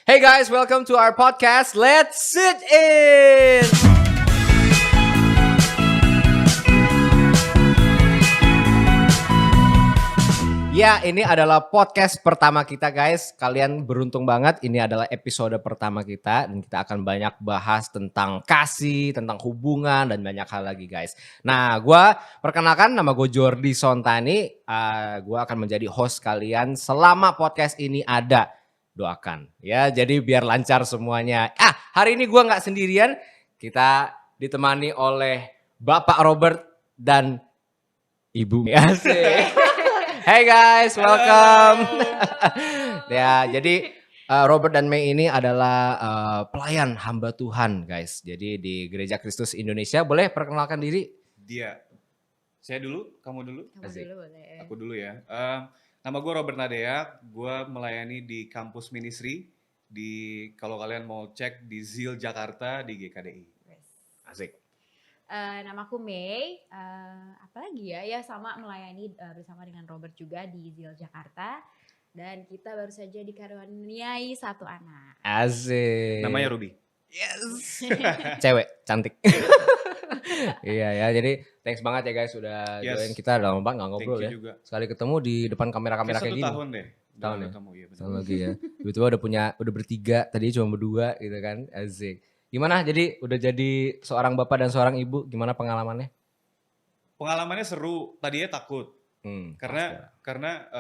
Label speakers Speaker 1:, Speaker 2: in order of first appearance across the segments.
Speaker 1: Hey guys, welcome to our podcast. Let's sit in. Ya, ini adalah podcast pertama kita guys. Kalian beruntung banget, ini adalah episode pertama kita. Dan kita akan banyak bahas tentang kasih, tentang hubungan, dan banyak hal lagi guys. Nah, gue perkenalkan nama gue Jordi Sontani. Gue akan menjadi host kalian selama podcast ini ada. Doakan ya, jadi biar lancar semuanya. Hari ini gue gak sendirian. Kita ditemani oleh Bapak Robert dan Ibu Asik. Hey guys, welcome. Ya, jadi Robert dan Mei ini adalah pelayan hamba Tuhan, guys. Jadi di Gereja Kristus Indonesia. Boleh perkenalkan diri?
Speaker 2: Dia. Saya dulu, kamu dulu?
Speaker 3: Kamu dulu boleh.
Speaker 2: Aku dulu ya. Nama gue Robert Nadea. Gue melayani di kampus ministry. Kalau kalian mau cek di ZIL Jakarta di GKDI.
Speaker 3: Yes.
Speaker 1: Asik.
Speaker 3: Namaku Mei, apalagi ya sama melayani bersama dengan Robert juga di ZIL Jakarta. Dan kita baru saja dikaruniai satu anak.
Speaker 1: Asik.
Speaker 2: Namanya Ruby.
Speaker 1: Yes. Cewek, cantik. Iya ya, jadi thanks banget ya guys sudah join kita. Udah lama banget gak ngobrol ya.
Speaker 2: Juga.
Speaker 1: Sekali ketemu di depan kamera-kamera kayak gini.
Speaker 2: 1 tahun deh.
Speaker 1: Tahun ya?
Speaker 2: Ketemu, iya,
Speaker 1: Tahun lagi ya. Tiba-tiba udah bertiga, tadi cuma berdua gitu kan. Asik. Gimana jadi udah jadi seorang bapak dan seorang ibu, gimana pengalamannya?
Speaker 2: Pengalamannya seru, tadinya takut. Karena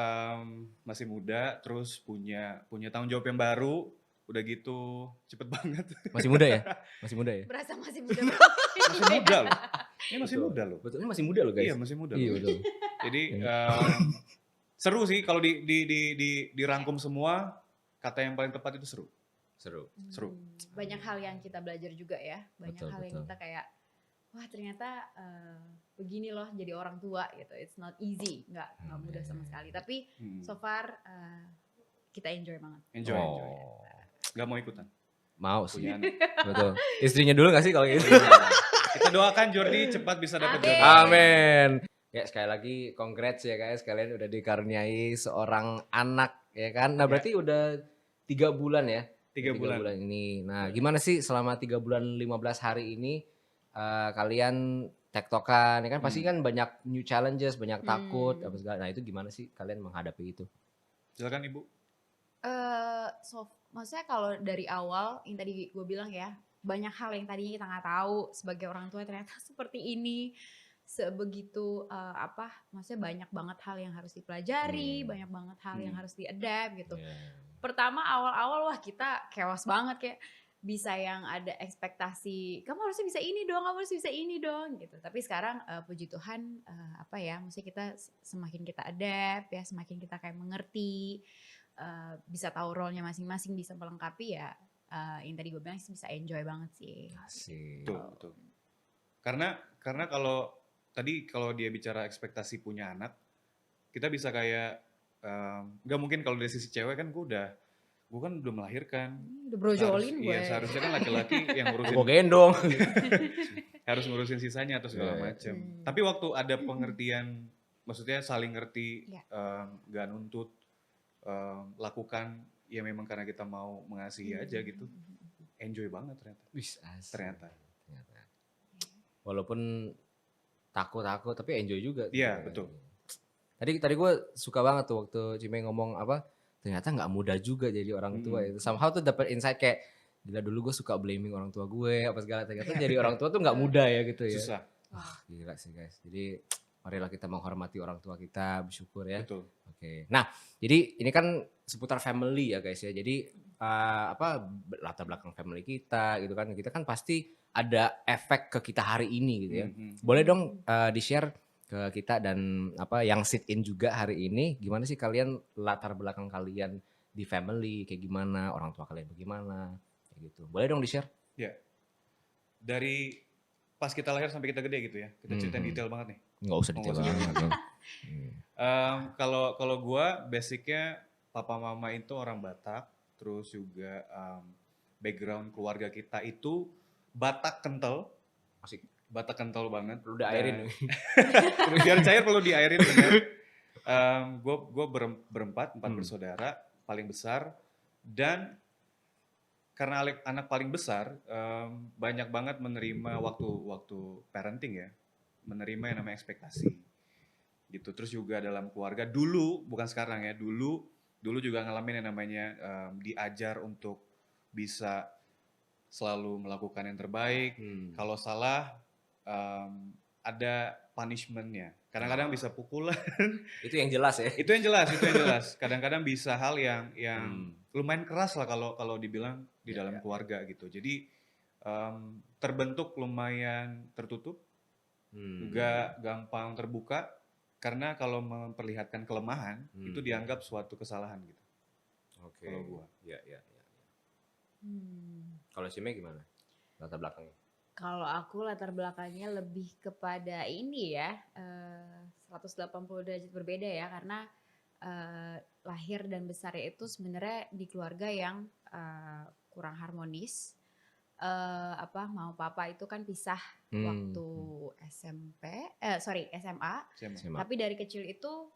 Speaker 2: masih muda, terus punya tanggung jawab yang baru, udah gitu cepet banget.
Speaker 1: Masih muda ya? Masih muda ya?
Speaker 3: Berasa masih muda.
Speaker 2: Masih muda loh. Ini masih
Speaker 1: Betul.
Speaker 2: muda loh.
Speaker 1: Betul, ini masih muda loh guys.
Speaker 2: Iya masih muda.
Speaker 1: Iya
Speaker 2: loh.
Speaker 1: betul.
Speaker 2: Jadi seru sih kalau dirangkum semua, kata yang paling tepat itu seru. Seru.
Speaker 3: Banyak hal yang kita belajar juga ya. Banyak
Speaker 1: Betul,
Speaker 3: hal yang
Speaker 1: betul.
Speaker 3: kita kayak, wah ternyata begini loh jadi orang tua gitu. It's not easy, nggak mudah sama sekali. Tapi so far kita enjoy banget.
Speaker 2: Enjoy. Gak mau ikutan.
Speaker 1: Mau sih.
Speaker 2: Punya anak.
Speaker 1: Betul. Istrinya dulu gak sih kalau gitu?
Speaker 2: Kita doakan Jordi cepat bisa dapat jodoh.
Speaker 1: Amin. Ya sekali lagi congrats ya guys, kalian udah dikaruniai seorang anak ya kan. Nah berarti udah 3 bulan ya.
Speaker 2: 3 bulan.
Speaker 1: Ini. Nah gimana sih selama 3 bulan 15 hari ini kalian tektokan ya kan, pasti kan banyak new challenges, banyak takut apa segala. Nah itu gimana sih kalian menghadapi itu?
Speaker 2: Silakan Ibu.
Speaker 3: Maksudnya kalau dari awal yang tadi gue bilang ya, banyak hal yang tadinya kita nggak tahu sebagai orang tua ternyata seperti ini, sebegitu maksudnya banyak banget hal yang harus dipelajari, banyak banget hal yang harus diadapt gitu. Pertama awal-awal wah kita chaos banget, kayak bisa yang ada ekspektasi kamu harusnya bisa ini dong, kamu harus bisa ini dong gitu. Tapi sekarang puji Tuhan maksudnya kita semakin kita adapt ya, semakin kita kayak mengerti, bisa tahu role-nya masing-masing, bisa melengkapi ya. Yang tadi gue bilang sih bisa enjoy banget sih.
Speaker 1: Asik.
Speaker 2: Betul. Karena kalau dia bicara ekspektasi punya anak, kita bisa kayak nggak mungkin kalau dari sisi cewek kan gue kan udah melahirkan.
Speaker 3: Udah brojolin gue.
Speaker 2: Iya, seharusnya kan laki-laki yang ngurusin.
Speaker 1: Gue gendong.
Speaker 2: Harus ngurusin sisanya atau segala macam. Tapi waktu ada pengertian, maksudnya saling ngerti, nggak nuntut, lakukan ya memang karena kita mau mengasihi aja gitu. Enjoy banget ternyata. Ternyata.
Speaker 1: Walaupun takut tapi enjoy juga.
Speaker 2: Iya, betul.
Speaker 1: Tadi gue suka banget tuh waktu Cime ngomong ternyata nggak mudah juga jadi orang tua itu. Somehow tuh dapat insight kayak gila, dulu gue suka blaming orang tua gue apa segala, ternyata jadi orang tua tuh nggak mudah ya gitu ya.
Speaker 2: Susah.
Speaker 1: Gila sih guys. Jadi marilah kita menghormati orang tua kita, bersyukur ya.
Speaker 2: Betul.
Speaker 1: Oke. Nah, jadi ini kan seputar family ya guys ya. Jadi latar belakang family kita gitu kan. Kita kan pasti ada efek ke kita hari ini gitu ya. Boleh dong di-share ke kita dan yang sit in juga hari ini, gimana sih kalian latar belakang kalian di family, kayak gimana, orang tua kalian bagaimana, kayak gitu. Boleh dong di-share?
Speaker 2: Ya. Dari pas kita lahir sampai kita gede gitu ya. Kita ceritain detail banget nih.
Speaker 1: Nggak usah detail banget dong.
Speaker 2: Kalau gua basicnya papa mama itu orang Batak, terus juga background keluarga kita itu Batak kental.
Speaker 1: Asik.
Speaker 2: Batak kental banget.
Speaker 1: Perlu diairin.
Speaker 2: Biar cair perlu diairin bener. Gue berempat, 4 bersaudara, paling besar. Dan karena anak paling besar, banyak banget menerima waktu parenting ya, menerima yang namanya ekspektasi gitu. Terus juga dalam keluarga dulu, bukan sekarang ya, dulu juga ngalamin yang namanya diajar untuk bisa selalu melakukan yang terbaik. Kalau salah ada punishment-nya. Kadang-kadang bisa pukulan.
Speaker 1: Itu yang jelas ya.
Speaker 2: Itu yang jelas. Kadang-kadang bisa hal yang lumayan keras lah kalau dibilang di dalam keluarga gitu. Jadi terbentuk lumayan tertutup, juga gampang terbuka, karena kalau memperlihatkan kelemahan itu dianggap suatu kesalahan gitu.
Speaker 1: Oke.
Speaker 2: Kalau gua.
Speaker 1: Iya. Kalau Cime gimana latar belakangnya?
Speaker 3: Kalau aku latar belakangnya lebih kepada ini ya, 180 derajat berbeda ya, karena lahir dan besarnya itu sebenarnya di keluarga yang kurang harmonis. Mau papa itu kan pisah waktu SMA. Tapi dari kecil itu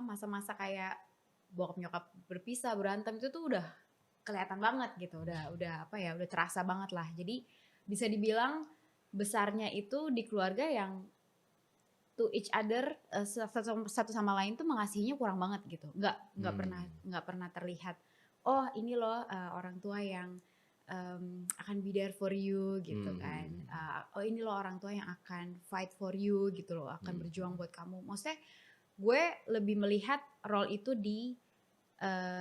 Speaker 3: masa-masa kayak bokap nyokap berpisah, berantem itu tuh udah kelihatan banget gitu, udah terasa banget lah. Jadi bisa dibilang besarnya itu di keluarga yang to each other, satu sama lain tuh mengasihinya kurang banget gitu. Nggak pernah terlihat, oh ini loh orang tua yang akan be there for you gitu kan. Oh ini loh orang tua yang akan fight for you gitu loh, akan berjuang buat kamu. Maksudnya gue lebih melihat role itu di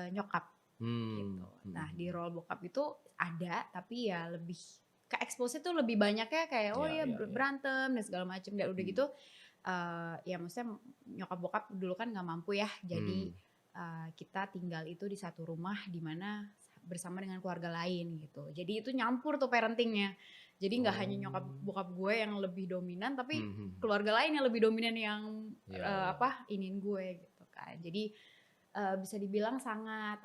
Speaker 3: nyokap gitu. Nah di role bokap itu ada, tapi ya lebih ke expose tuh lebih banyaknya kayak berantem dan segala macam. Dan udah gitu ya maksudnya nyokap bokap dulu kan nggak mampu ya, jadi kita tinggal itu di satu rumah di mana bersama dengan keluarga lain gitu. Jadi itu nyampur tuh parentingnya. Jadi nggak hanya nyokap bokap gue yang lebih dominan, tapi keluarga lain yang lebih dominan yang iniin gue gitu kan. Jadi bisa dibilang sangat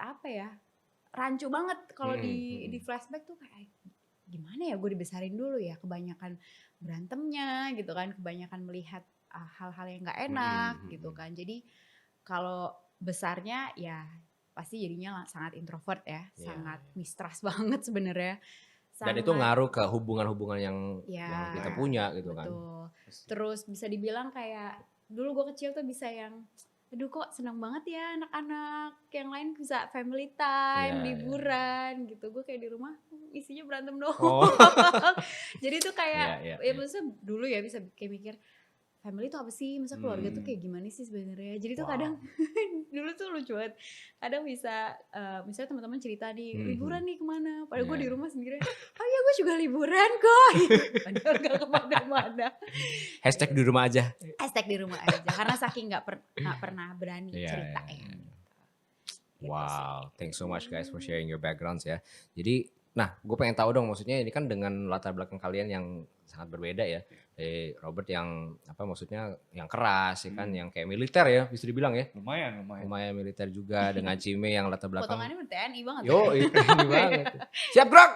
Speaker 3: rancu banget kalau di flashback tuh kayak gimana ya gue dibesarin dulu ya, kebanyakan berantemnya gitu kan, kebanyakan melihat hal-hal yang nggak enak gitu kan. Jadi kalau besarnya ya pasti jadinya sangat introvert ya, sangat mistrust banget sebenarnya.
Speaker 1: Dan itu ngaruh ke hubungan-hubungan yang kita punya gitu kan.
Speaker 3: Betul. Terus bisa dibilang kayak dulu gue kecil tuh bisa yang aduh kok senang banget ya anak-anak yang lain bisa family time, liburan gitu. Gue kayak di rumah isinya berantem doang. Jadi tuh kayak ya maksudnya dulu ya bisa kayak mikir family itu apa sih? Masa keluarga tuh kayak gimana sih sebenarnya? Jadi tuh kadang dulu tuh lucu banget. Kadang bisa misalnya teman-teman cerita nih liburan nih kemana? Padahal gue di rumah sendiri. Oh ya gue juga liburan kok. Padahal gak kemana-mana.
Speaker 1: Hashtag di rumah aja.
Speaker 3: Hashtag di rumah aja. Karena saking gak pernah berani cerita ya.
Speaker 1: Wow, thanks so much guys for sharing your backgrounds ya. Jadi, nah gue pengen tahu dong, maksudnya ini kan dengan latar belakang kalian yang sangat berbeda ya. Robert yang maksudnya yang keras ya kan, yang kayak militer ya bisa dibilang ya. Lumayan militer juga, dengan Cime yang latar belakang.
Speaker 3: Potongannya TNI banget.
Speaker 1: TNI banget. Siap gerak.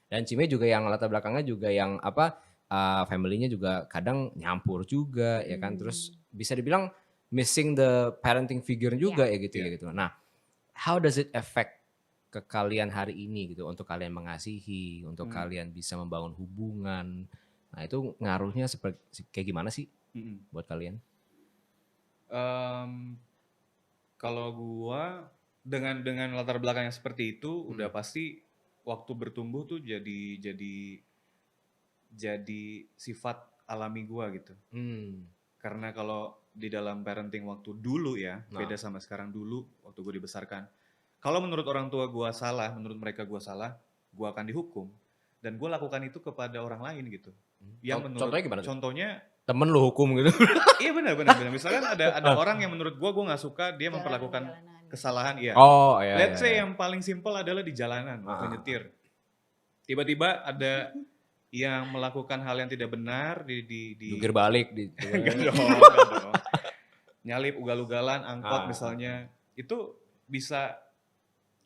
Speaker 1: Dan Cime juga yang latar belakangnya juga yang family-nya juga kadang nyampur juga ya kan. Terus bisa dibilang missing the parenting figure juga ya gitu. Nah, how does it affect ke kalian hari ini gitu, untuk kalian mengasihi, untuk kalian bisa membangun hubungan. Nah itu ngaruhnya seperti kayak gimana sih buat kalian?
Speaker 2: Kalau gua dengan latar belakang yang seperti itu udah pasti waktu bertumbuh tuh jadi sifat alami gua gitu. Karena kalau di dalam parenting waktu dulu ya, beda sama sekarang. Dulu waktu gue dibesarkan, kalau menurut orang tua gue salah, menurut mereka gue salah, gue akan dihukum. Dan gue lakukan itu kepada orang lain gitu. Yang
Speaker 1: Contohnya gimana?
Speaker 2: Contohnya
Speaker 1: temen lu hukum gitu.
Speaker 2: Iya benar. Misalkan ada orang yang menurut gue nggak suka, dia memperlakukan kesalahan. Iya. Let's say yang paling simple adalah di jalanan waktu nyetir. Tiba-tiba ada yang melakukan hal yang tidak benar di
Speaker 1: jungkir balik
Speaker 2: enggak dong. Nyalip ugal-ugalan angkot misalnya, itu bisa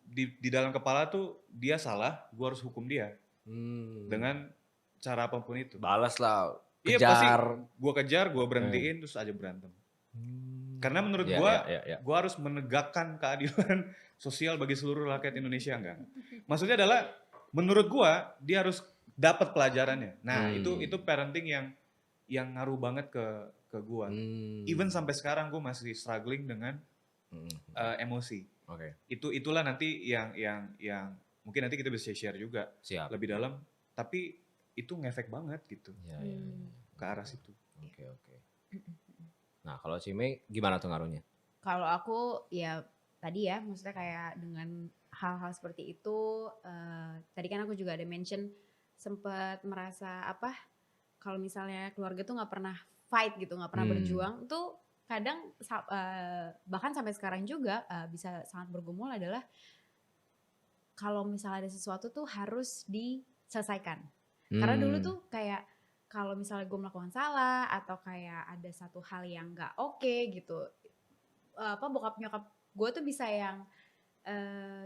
Speaker 2: di dalam kepala tuh dia salah, gue harus hukum dia dengan cara apapun itu.
Speaker 1: Balas lah,
Speaker 2: kejar. Iya pasti gue kejar, gue berhentiin terus aja berantem. Karena menurut
Speaker 1: Ya,
Speaker 2: gua,
Speaker 1: ya, ya, ya.
Speaker 2: gua harus menegakkan keadilan sosial bagi seluruh rakyat Indonesia enggak. Maksudnya adalah menurut gua dia harus dapat pelajarannya. Nah, itu parenting yang ngaruh banget ke gua. Even sampai sekarang gua masih struggling dengan emosi.
Speaker 1: Oke.
Speaker 2: Itulah nanti yang mungkin nanti kita bisa share juga
Speaker 1: Siap.
Speaker 2: lebih dalam, tapi itu ngefek banget gitu
Speaker 1: Ya, ya, ya.
Speaker 2: ke arah situ.
Speaker 1: Oke, oke. Nah, kalau Cime gimana tuh ngaruhnya?
Speaker 3: Kalau aku ya tadi ya, maksudnya kayak dengan hal-hal seperti itu, tadi kan aku juga ada mention sempat merasa apa, kalau misalnya keluarga tuh nggak pernah fight gitu, nggak pernah berjuang, tuh kadang bahkan sampai sekarang juga bisa sangat bergumul adalah kalau misalnya ada sesuatu tuh harus diselesaikan. Karena dulu tuh kayak kalau misalnya gue melakukan salah atau kayak ada satu hal yang nggak oke gitu, bokap nyokap gue tuh bisa yang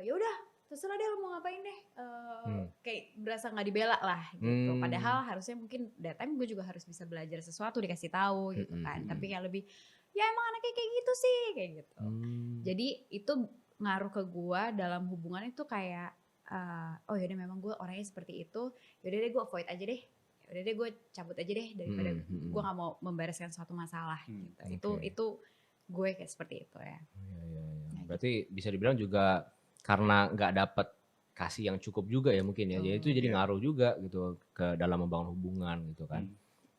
Speaker 3: ya udah terserah deh lo mau ngapain deh, kayak berasa nggak dibela lah gitu. Padahal harusnya mungkin that time gue juga harus bisa belajar sesuatu, dikasih tahu gitu kan. Tapi kayak lebih ya emang anaknya kayak gitu sih kayak gitu. Jadi itu ngaruh ke gue dalam hubungan itu kayak oh yaudah memang gue orangnya seperti itu, yaudah deh gue avoid aja deh, yaudah deh gue cabut aja deh daripada gue nggak mau membereskan suatu masalah gitu. Itu gue kayak seperti itu ya.
Speaker 1: Berarti bisa dibilang juga karena nggak dapet kasih yang cukup juga ya mungkin ya. Jadi itu jadi ngaruh juga gitu ke dalam membangun hubungan gitu kan.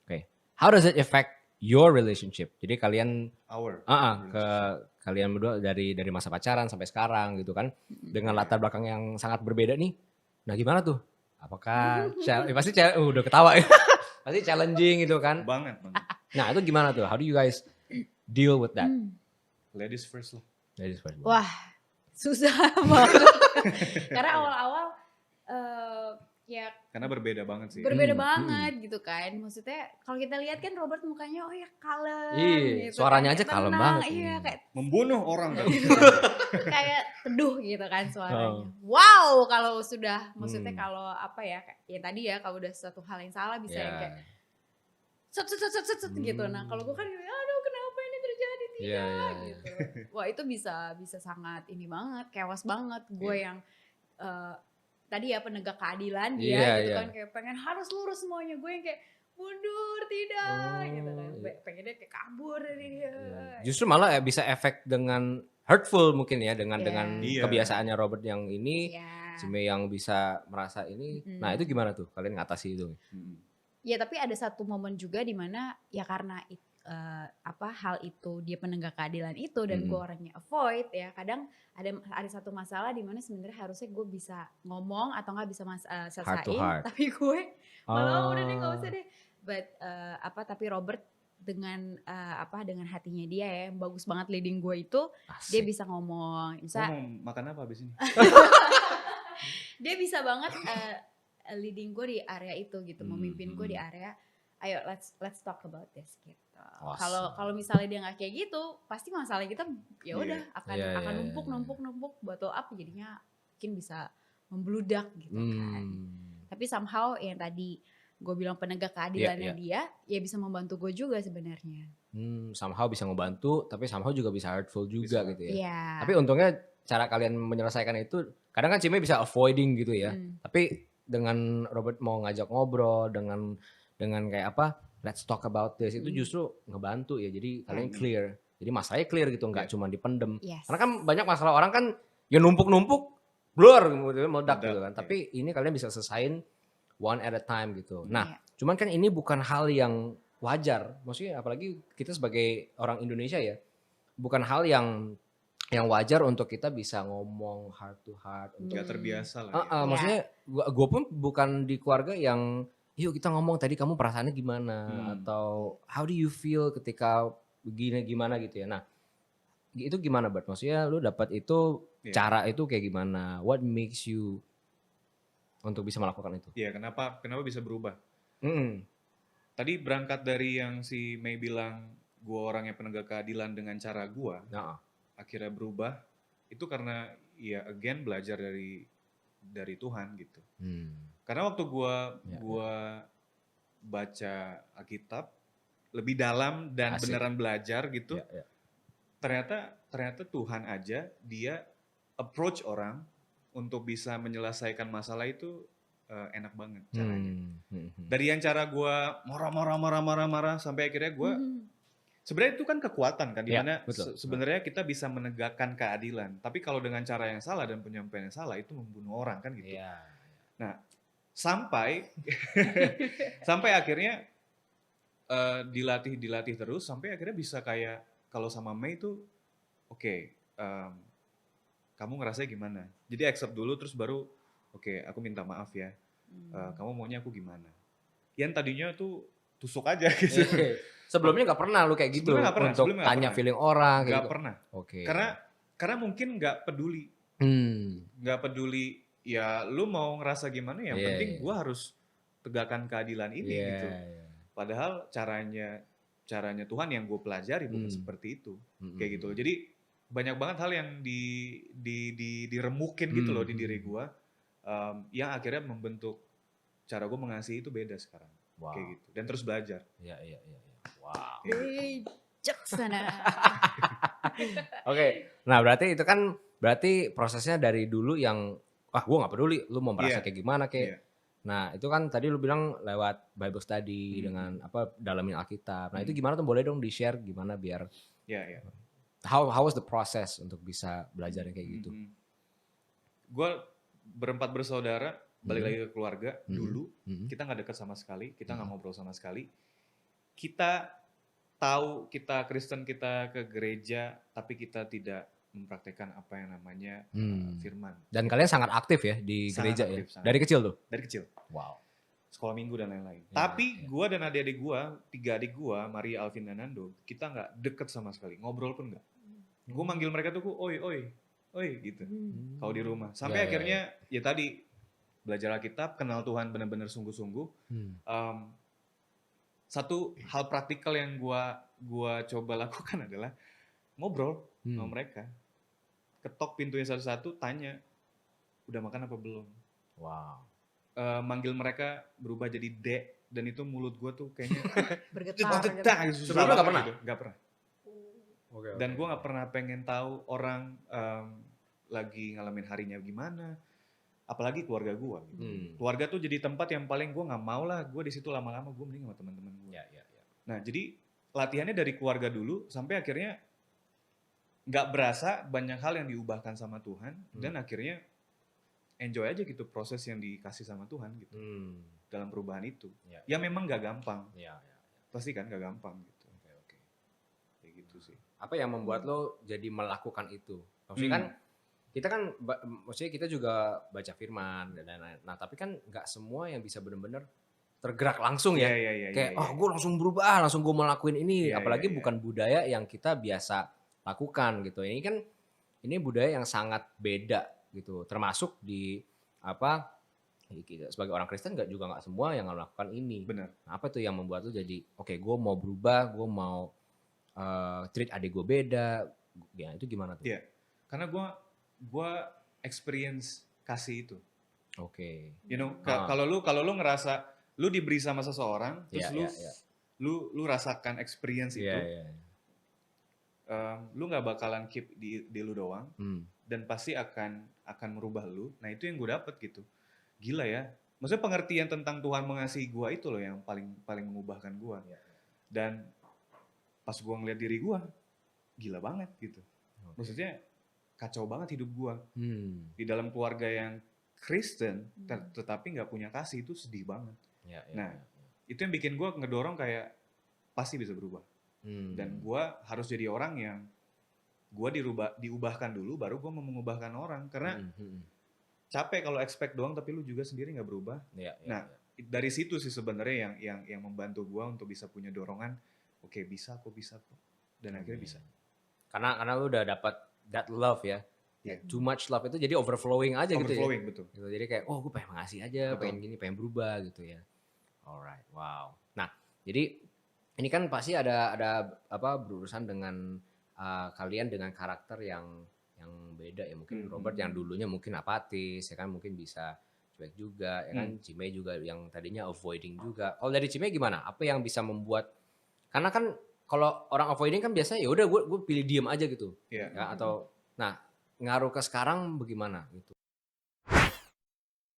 Speaker 1: Oke. How does it affect your relationship? Jadi kalian ke kalian berdua dari masa pacaran sampai sekarang gitu kan. Dengan latar belakang yang sangat berbeda nih. Nah, gimana tuh? Apakah pasti udah ketawa ya. Pasti challenging gitu kan.
Speaker 2: Banget.
Speaker 1: Nah, itu gimana tuh? How do you guys deal with that?
Speaker 2: Ladies first lah.
Speaker 1: Ladies first.
Speaker 3: Wah, susah banget. Karena awal-awal ya
Speaker 2: karena berbeda banget sih.
Speaker 3: Berbeda banget gitu kan. Maksudnya kalau kita lihat kan Robert mukanya oh ya kalem gitu.
Speaker 1: Suaranya
Speaker 3: kan,
Speaker 1: aja kalem banget.
Speaker 3: Iya, kayak
Speaker 2: membunuh orang kan.
Speaker 3: kayak teduh gitu kan suaranya. Wow, kalau sudah maksudnya kalau apa ya kayak tadi ya kalau udah suatu hal yang salah bisa yang kayak set gitu. Nah, kalau gue kan aduh kenapa ini terjadi tidak gitu. Wah, itu bisa sangat ini banget, chaos banget. Gue yang tadi ya penegak keadilan dia gitu kan kayak pengen harus lurus semuanya, gue yang kayak mundur tidak gitu kan, pengennya kayak kabur dari dia.
Speaker 1: Justru malah bisa efek dengan hurtful mungkin ya dengan kebiasaannya Robert yang ini, Cime yang bisa merasa ini. Nah, itu gimana tuh kalian ngatasi itu?
Speaker 3: Ya tapi ada satu momen juga di mana ya karena hal itu dia penegak keadilan itu dan gue orangnya avoid ya, kadang ada satu masalah di mana sebenarnya harusnya gue bisa ngomong atau nggak bisa selesaiin, tapi gue malah udah deh nggak usah deh. But tapi Robert dengan dengan hatinya dia ya yang bagus banget leading gue itu. Asik. Dia bisa ngomong, bisa
Speaker 2: mau makan apa abis ini?
Speaker 3: Dia bisa banget leading gue di area itu gitu, memimpin gue di area ayo let's talk about this gitu. Kalau misalnya dia nggak kayak gitu, pasti masalah kita ya udah akan numpuk bottle up, jadinya mungkin bisa membludak gitu kan. Tapi somehow yang tadi gue bilang penegak keadilannya dia ya bisa membantu gue juga sebenarnya.
Speaker 1: Somehow bisa ngebantu, tapi somehow juga bisa hurtful juga gitu ya. Tapi untungnya cara kalian menyelesaikan itu, kadang kan Cime bisa avoiding gitu ya. Tapi dengan Robert mau ngajak ngobrol dengan kayak let's talk about this, itu justru ngebantu ya. Jadi kalian clear. Jadi masalahnya clear gitu, nggak cuma dipendem. Karena kan banyak masalah orang kan ya numpuk-numpuk, blur gitu, meledak gitu kan. Tapi ini kalian bisa selesain one at a time gitu. Nah, cuman kan ini bukan hal yang wajar. Maksudnya apalagi kita sebagai orang Indonesia ya, bukan hal yang wajar untuk kita bisa ngomong heart to heart.
Speaker 2: Gak terbiasa lah.
Speaker 1: Maksudnya gue pun bukan di keluarga yang yuk kita ngomong tadi kamu perasaannya gimana atau how do you feel ketika begini gimana gitu ya. Nah, itu gimana Bert? Maksudnya lu dapat itu cara itu kayak gimana? What makes you untuk bisa melakukan itu?
Speaker 2: Iya, kenapa bisa berubah? Tadi berangkat dari yang si Mei bilang gue orangnya penegak keadilan dengan cara gue, akhirnya berubah itu karena ya again belajar dari Tuhan gitu. Karena waktu gue baca Alkitab lebih dalam dan beneran belajar gitu, ternyata Tuhan aja dia approach orang untuk bisa menyelesaikan masalah itu enak banget caranya. Dari yang cara gue marah sampai akhirnya gue sebenarnya itu kan kekuatan kan, dimana sebenarnya kita bisa menegakkan keadilan. Tapi kalau dengan cara yang salah dan penyampaian yang salah itu membunuh orang kan gitu. Nah sampai sampai akhirnya dilatih terus sampai akhirnya bisa kayak kalau sama Mei itu oke, kamu ngerasa gimana? Jadi accept dulu terus baru oke, aku minta maaf ya. Kamu maunya aku gimana? Yang tadinya tuh tusuk aja gitu.
Speaker 1: Sebelumnya nggak pernah lu kayak gitu untuk tanya feeling orang kayak gitu.
Speaker 2: Nggak pernah. Karena mungkin nggak peduli. Nggak peduli ya lu mau ngerasa gimana yang penting gua harus tegakkan keadilan ini gitu. Padahal caranya Tuhan yang gue pelajari bukan seperti itu. Kayak gitu. Jadi banyak banget hal yang diremukin gitu loh di diri gue. Yang akhirnya membentuk cara gue mengasihi itu beda sekarang. Kayak gitu. Dan terus belajar.
Speaker 1: Iya. Wow.
Speaker 3: Jaksana.
Speaker 1: Oke. Nah berarti itu kan prosesnya dari dulu yang gue gak peduli lu mau merasa kayak gimana kayak. Nah itu kan tadi lu bilang lewat Bible study dengan dalamin Alkitab. Nah itu gimana tuh, boleh dong di-share gimana biar how was the process untuk bisa belajar kayak gitu?
Speaker 2: Gue berempat bersaudara, balik lagi ke keluarga dulu. Kita gak dekat sama sekali, kita gak ngobrol sama sekali. Kita tahu kita Kristen, kita ke gereja, tapi kita tidak mempraktekkan apa yang namanya firman.
Speaker 1: Dan kalian sangat aktif ya di gereja ya? Dari kecil tuh?
Speaker 2: Dari kecil.
Speaker 1: Wow.
Speaker 2: Sekolah minggu dan lain-lain. Tapi gue dan adik-adik gue, 3 adik gue, Maria, Alvin, dan Nando, kita gak deket sama sekali. Ngobrol pun gak. Gue manggil mereka tuh, oi gitu. Kalau di rumah. Sampai akhirnya, ya tadi, belajar Alkitab, kenal Tuhan benar-benar sungguh-sungguh. Satu hal praktikal yang gue coba lakukan adalah ngobrol sama mereka. Ketok pintunya satu-satu, tanya, udah makan apa belum?
Speaker 1: Wow.
Speaker 2: Manggil mereka berubah jadi dek, dan itu mulut gue tuh kayaknya
Speaker 3: bergetar.
Speaker 1: Sebelumnya gak pernah?
Speaker 2: Gitu. Gak pernah. Dan gue gak pernah pengen tahu orang lagi ngalamin harinya gimana, apalagi keluarga gue. Gitu. Keluarga tuh jadi tempat yang paling gue gak mau lah, gue di situ lama-lama, gue mending sama teman-teman gue. Nah jadi latihannya dari keluarga dulu, sampai akhirnya nggak berasa banyak hal yang diubahkan sama Tuhan, dan akhirnya enjoy aja gitu proses yang dikasih sama Tuhan gitu dalam perubahan itu. Ya memang nggak gampang, pasti kan nggak gampang gitu. Kayak gitu sih.
Speaker 1: Apa yang membuat lo jadi melakukan itu? Maksudnya kan kita kan, maksudnya kita juga baca firman dan lain-lain. Nah tapi kan nggak semua yang bisa benar-benar tergerak langsung ya. Kayak gue langsung berubah, langsung gue mau lakuin ini. Apalagi bukan budaya yang kita biasa lakukan gitu. Ini kan budaya yang sangat beda gitu. Termasuk di kita sebagai orang Kristen juga nggak semua yang melakukan ini.
Speaker 2: Benar.
Speaker 1: Nah, apa tuh yang membuat lu jadi oke, gue mau berubah, gue mau treat adik gue beda. Ya itu gimana tuh?
Speaker 2: Iya. Karena gue experience kasih itu.
Speaker 1: Oke.
Speaker 2: You know, kalau lu ngerasa lu diberi sama seseorang, terus lu rasakan experience itu. Lu nggak bakalan keep di lu doang, dan pasti akan merubah lu. Nah itu yang gue dapet gitu. Gila ya. Maksudnya pengertian tentang Tuhan mengasihi gue itu loh yang paling mengubahkan gue. Dan pas gue ngeliat diri gue, gila banget gitu. Maksudnya kacau banget hidup gue. Di dalam keluarga yang Kristen, tetapi nggak punya kasih, itu sedih banget. Nah itu yang bikin gue ngedorong kayak pasti bisa berubah. Dan gue harus jadi orang yang gue diubahkan dulu, baru gue mau mengubahkan orang. Karena capek kalau expect doang tapi lu juga sendiri nggak berubah. Nah dari situ sih sebenarnya yang membantu gue untuk bisa punya dorongan. Oke, bisa kok, dan akhirnya bisa.
Speaker 1: Karena lu udah dapat that love ya. Too much love itu jadi overflowing aja gitu ya.
Speaker 2: Overflowing, betul.
Speaker 1: Gitu. Jadi kayak gue pengen ngasih aja, pengen gini, pengen berubah gitu ya. Alright, wow. Nah jadi ini kan pasti ada berurusan dengan kalian dengan karakter yang beda ya. Mungkin Robert yang dulunya mungkin apatis, ya kan, mungkin bisa cuek juga, ya kan. Cime juga yang tadinya avoiding juga. Kalau dari Cime gimana? Apa yang bisa membuat, karena kan kalau orang avoiding kan biasanya ya udah gue pilih diem aja gitu.
Speaker 2: Iya.
Speaker 1: Ya, atau nah ngaruh ke sekarang bagaimana gitu?